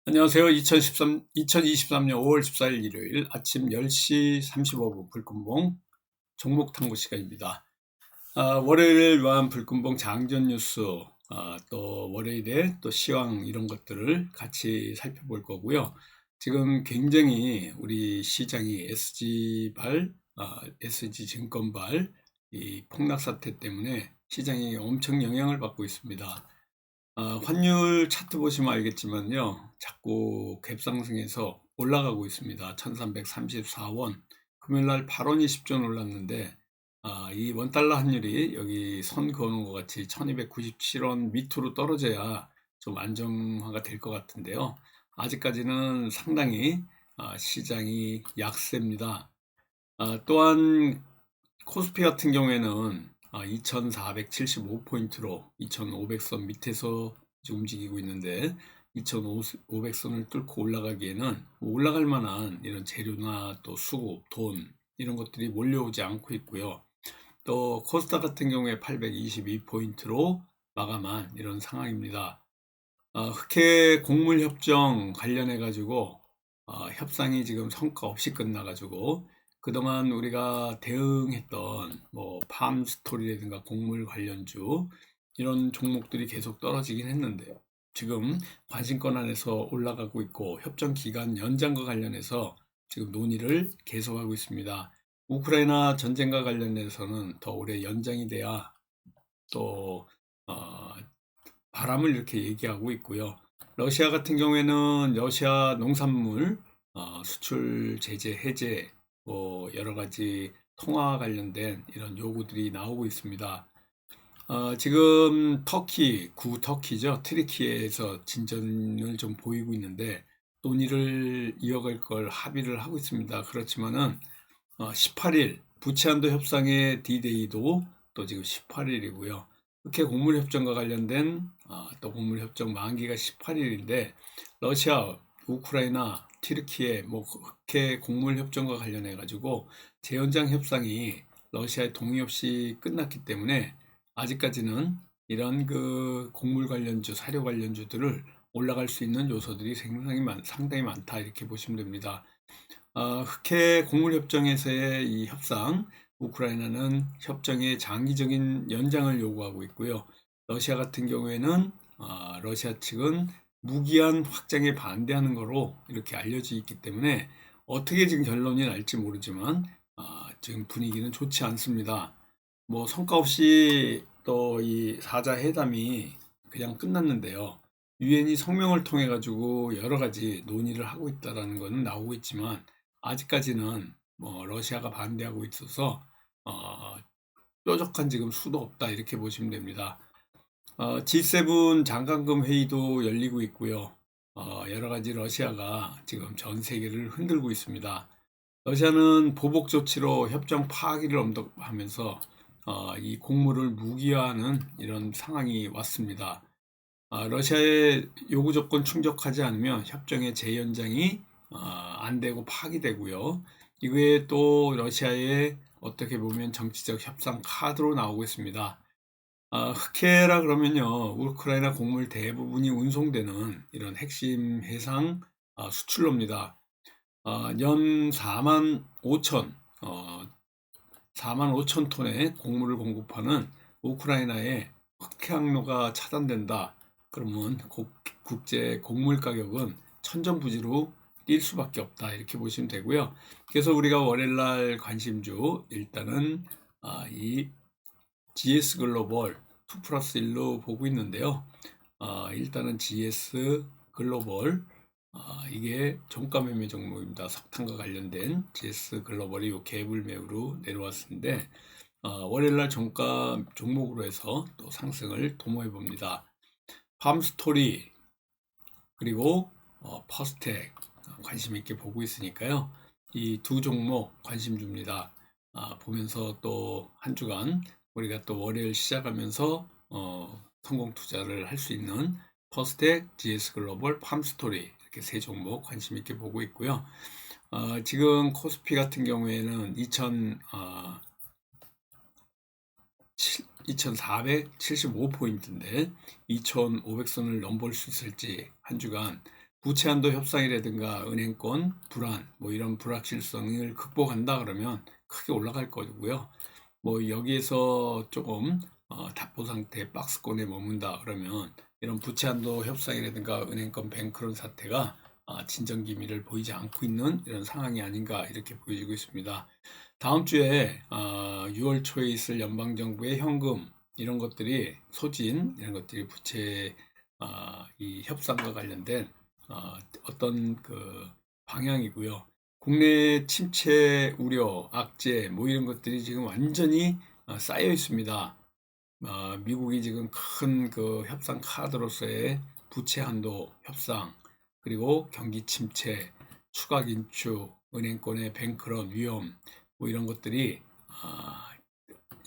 안녕하세요. 2023년 5월 14일 일요일 아침 10시 35분 불금봉 종목 탐구 시간입니다. 월요일을 위한 불금봉 장전 뉴스, 또 월요일에 또 시황 이런 것들을 같이 살펴볼 거고요. 지금 굉장히 우리 시장이 SG증권발 이 폭락 사태 때문에 시장이 엄청 영향을 받고 있습니다. 환율 차트 보시면 알겠지만요. 자꾸 갭상승해서 올라가고 있습니다. 1334원. 금요일날 8원 20전 올랐는데, 이 원달러 환율이 여기 선 그어놓은 것 같이 1297원 밑으로 떨어져야 좀 안정화가 될 것 같은데요. 아직까지는 상당히 시장이 약세입니다. 또한 코스피 같은 경우에는 2475포인트로 2500선 밑에서 움직이고 있는데 2500선을 뚫고 올라가기에는 올라갈 만한 이런 재료나 또 수급, 돈 이런 것들이 몰려오지 않고 있고요. 또 코스닥 같은 경우에 822포인트로 마감한 이런 상황입니다. 흑해 곡물 협정 관련해 가지고 협상이 지금 성과 없이 끝나 가지고 그동안 우리가 대응했던 뭐 팜스토리라든가 곡물 관련주 이런 종목들이 계속 떨어지긴 했는데요. 지금 관심권 안에서 올라가고 있고 협정 기간 연장과 관련해서 지금 논의를 계속하고 있습니다. 우크라이나 전쟁과 관련해서는 더 오래 연장이 돼야 또 어, 바람을 이렇게 얘기하고 있고요. 러시아 같은 경우에는 러시아 농산물 수출 제재 해제 뭐 여러 가지 통화 관련된 이런 요구들이 나오고 있습니다. 지금 터키, 구터키죠. 트리키에서 진전을 좀 보이고 있는데 논의를 이어갈 걸 합의를 하고 있습니다. 그렇지만은 18일 부채한도 협상의 D-Day도 또 지금 18일이고요. 흑해 곡물협정과 관련된 또 곡물협정 만기가 18일인데 러시아, 우크라이나, 튀르키예 뭐 흑해 곡물협정과 관련해 가지고 재연장 협상이 러시아의 동의 없이 끝났기 때문에 아직까지는 이런 그 곡물 관련주, 사료 관련주들을 올라갈 수 있는 요소들이 상당히 많다 이렇게 보시면 됩니다. 흑해 곡물협정에서의 이 협상, 우크라이나는 협정의 장기적인 연장을 요구하고 있고요. 러시아 같은 경우에는 러시아 측은 무기한 확장에 반대하는 거로 이렇게 알려져 있기 때문에 어떻게 지금 결론이 날지 모르지만 지금 분위기는 좋지 않습니다. 뭐 성과 없이 또 이 4자 회담이 그냥 끝났는데요. 유엔이 성명을 통해 가지고 여러 가지 논의를 하고 있다라는 것은 나오고 있지만 아직까지는 뭐 러시아가 반대하고 있어서 어, 뾰족한 지금 수도 없다 이렇게 보시면 됩니다. G7 장관급 회의도 열리고 있고요. 여러 가지 러시아가 지금 전 세계를 흔들고 있습니다. 러시아는 보복 조치로 협정 파기를 엄덕하면서 이 곡물을 무기화하는 이런 상황이 왔습니다. 러시아의 요구 조건 충족하지 않으면 협정의 재연장이 안 되고 파기되고요. 이거에 또 러시아의 어떻게 보면 정치적 협상 카드로 나오고 있습니다. 흑해라 그러면요, 우크라이나 곡물 대부분이 운송되는 이런 핵심 해상 수출로입니다. 연 4만 5천 톤의 곡물을 공급하는 우크라이나의 흑해항로가 차단된다. 그러면 국제 곡물 가격은 천정부지로 뛸 수밖에 없다. 이렇게 보시면 되고요. 그래서 우리가 월요일날 관심주 일단은 이 GS 글로벌 2 플러스 1로 보고 있는데요. 일단은 GS 글로벌 이게 종가 매매 종목입니다. 석탄과 관련된 GS 글로벌이 요 갭을 매우로 내려왔는데 월요일날 종가 종목으로 해서 또 상승을 도모해 봅니다. 팜스토리 그리고 퍼스텍 관심 있게 보고 있으니까요. 이 두 종목 관심 줍니다. 보면서 또 한 주간 우리가 또 월요일 시작하면서 성공 투자를 할 수 있는 퍼스텍, GS 글로벌, 팜스토리 이렇게 세 종목 관심 있게 보고 있고요. 지금 코스피 같은 경우에는 2475포인트인데 2500선을 넘볼 수 있을지 한 주간 부채 한도 협상이라든가 은행권 불안, 뭐 이런 불확실성을 극복한다 그러면 크게 올라갈 거고요. 뭐 여기에서 조금 답보 상태 박스권에 머문다 그러면 이런 부채 한도 협상이라든가 은행권 뱅크런 사태가 진정 기미를 보이지 않고 있는 이런 상황이 아닌가 이렇게 보여지고 있습니다. 다음 주에 6월 초에 있을 연방정부의 현금 이런 것들이 소진 이런 것들이 부채 이 협상과 관련된 어떤 그 방향이고요. 국내 침체 우려, 악재 뭐 이런 것들이 지금 완전히 쌓여 있습니다. 미국이 지금 큰 그 협상 카드로서의 부채 한도 협상, 그리고 경기 침체, 추가 긴축, 은행권의 뱅크런 위험, 뭐 이런 것들이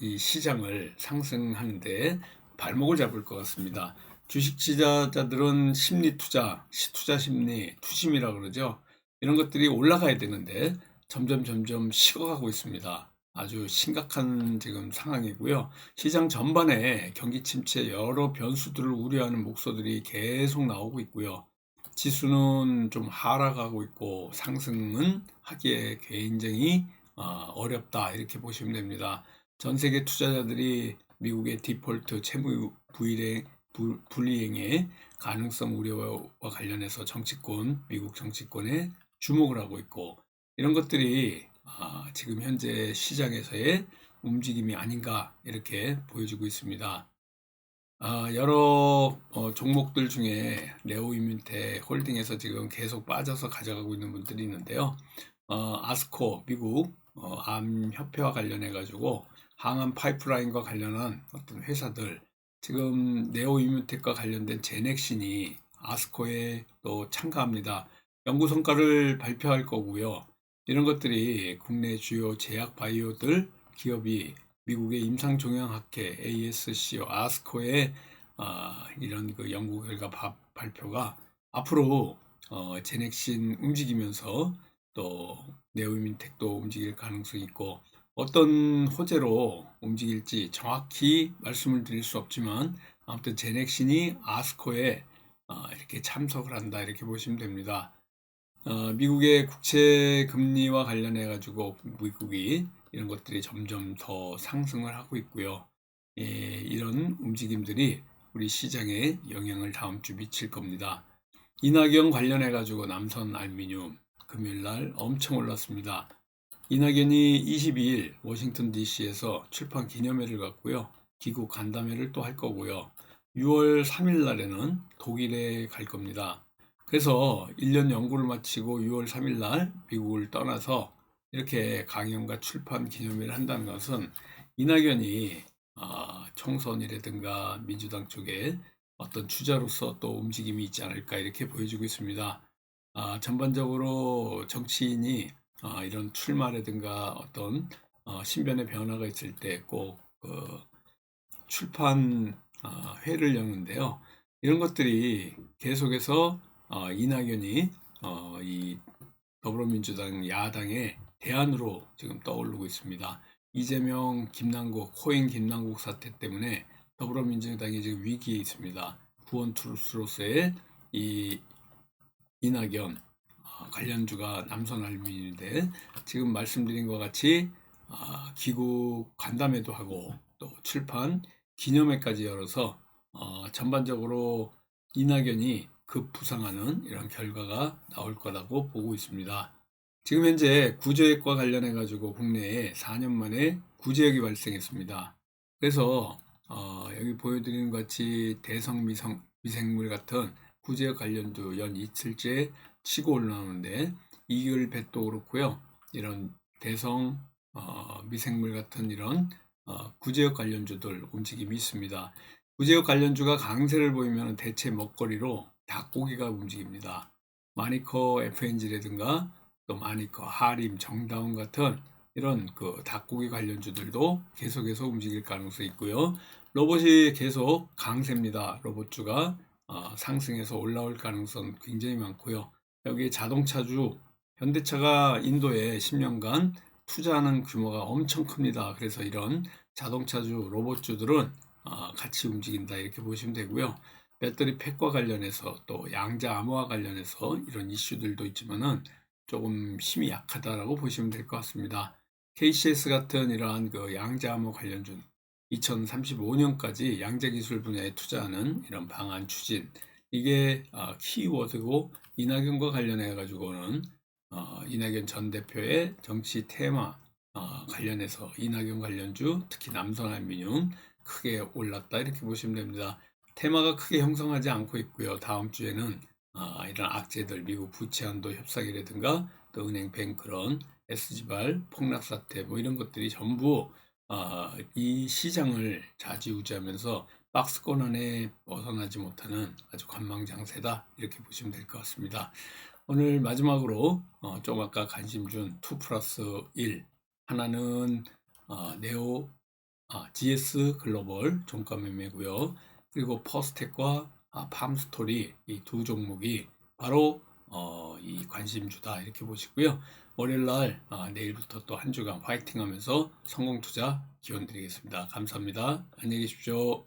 이 시장을 상승하는데 발목을 잡을 것 같습니다. 주식 투자자들은 심리 투자, 투자 심리, 투심이라고 그러죠. 이런 것들이 올라가야 되는데 점점 식어가고 있습니다. 아주 심각한 지금 상황이고요. 시장 전반에 경기 침체 여러 변수들을 우려하는 목소들이 계속 나오고 있고요. 지수는 좀 하락하고 있고 상승은 하기에 굉장히 어렵다 이렇게 보시면 됩니다. 전 세계 투자자들이 미국의 디폴트 채무 불이행의 가능성 우려와 관련해서 미국 정치권에 주목을 하고 있고 이런 것들이 지금 현재 시장에서의 움직임이 아닌가 이렇게 보여지고 있습니다. 여러 종목들 중에 네오이뮨텍 홀딩에서 지금 계속 빠져서 가져가고 있는 분들이 있는데요. 아스코 미국 암협회와 관련해 가지고 항암 파이프라인과 관련한 어떤 회사들 지금 네오이뮨텍과 관련된 제넥신이 아스코에 또 참가합니다. 연구 성과를 발표할 거고요. 이런 것들이 국내 주요 제약 바이오들 기업이 미국의 임상종양학회 ASCO, 아스코의 이런 그 연구 결과 발표가 앞으로 제넥신 움직이면서 또 네오이뮨텍도 움직일 가능성이 있고 어떤 호재로 움직일지 정확히 말씀을 드릴 수 없지만 아무튼 제넥신이 아스코에 이렇게 참석을 한다 이렇게 보시면 됩니다. 미국의 국채 금리와 관련해 가지고 미국이 이런 것들이 점점 더 상승을 하고 있고요. 이런 움직임들이 우리 시장에 영향을 다음 주 미칠 겁니다. 이낙연 관련해 가지고 남선 알루미늄 금요일 날 엄청 올랐습니다. 이낙연이 22일 워싱턴 DC에서 출판 기념회를 갖고요. 귀국 간담회를 또 할 거고요. 6월 3일 날에는 독일에 갈 겁니다. 그래서 1년 연구를 마치고 6월 3일 날 미국을 떠나서 이렇게 강연과 출판 기념회를 한다는 것은 이낙연이 총선이라든가 민주당 쪽에 어떤 주자로서 또 움직임이 있지 않을까 이렇게 보여지고 있습니다. 전반적으로 정치인이 이런 출마라든가 어떤 신변의 변화가 있을 때 꼭 출판 회를 여는데요. 이런 것들이 계속해서 이낙연이 이 더불어민주당 야당의 대안으로 지금 떠오르고 있습니다. 이재명, 김남국, 코인 김남국 사태 때문에 더불어민주당이 지금 위기에 있습니다. 구원투수로서의 이 이낙연 관련주가 남선 알루미늄인데 지금 말씀드린 것 같이 귀국 간담회도 하고 또 출판 기념회까지 열어서 전반적으로 이낙연이 급부상하는 이런 결과가 나올 거라고 보고 있습니다. 지금 현재 구제역과 관련해 가지고 국내에 4년 만에 구제역이 발생했습니다. 그래서 여기 보여드리는 것 같이 대성 미생물 같은 구제역 관련주 연 이틀째 치고 올라오는데 이글벳도 그렇고요. 이런 대성 미생물 같은 이런 구제역 관련주들 움직임이 있습니다. 구제역 관련주가 강세를 보이면 대체 먹거리로 닭고기가 움직입니다. 마니커 FNG라든가 또 마니커, 하림, 정다운 같은 이런 그 닭고기 관련주들도 계속해서 움직일 가능성이 있고요. 로봇이 계속 강세입니다. 로봇주가 상승해서 올라올 가능성 굉장히 많고요. 여기 자동차주, 현대차가 인도에 10년간 투자하는 규모가 엄청 큽니다. 그래서 이런 자동차주, 로봇주들은 같이 움직인다 이렇게 보시면 되고요. 배터리 팩과 관련해서 또 양자 암호와 관련해서 이런 이슈들도 있지만은 조금 힘이 약하다라고 보시면 될 것 같습니다. KCS 같은 이러한 그 양자 암호 관련주 2035년까지 양자 기술 분야에 투자하는 이런 방안 추진, 이게 키워드고, 이낙연과 관련해 가지고는 이낙연 전 대표의 정치 테마 관련해서 이낙연 관련주, 특히 남선알미늄 크게 올랐다 이렇게 보시면 됩니다. 테마가 크게 형성하지 않고 있고요. 다음 주에는 이런 악재들, 미국 부채 한도 협상이라든가 또 은행 뱅크런, SG발 폭락 사태 뭐 이런 것들이 전부 이 시장을 좌지우지하면서 박스권 안에 벗어나지 못하는 아주 관망장세다 이렇게 보시면 될 것 같습니다. 오늘 마지막으로 좀 아까 관심 준 2 플러스 1, 하나는 네오 GS 글로벌 종가 매매고요. 그리고 퍼스텍과 팜스토리, 이 두 종목이 바로 이 관심주다 이렇게 보시고요. 월요일날 내일부터 또 한 주간 파이팅하면서 성공 투자 기원 드리겠습니다. 감사합니다. 안녕히 계십시오.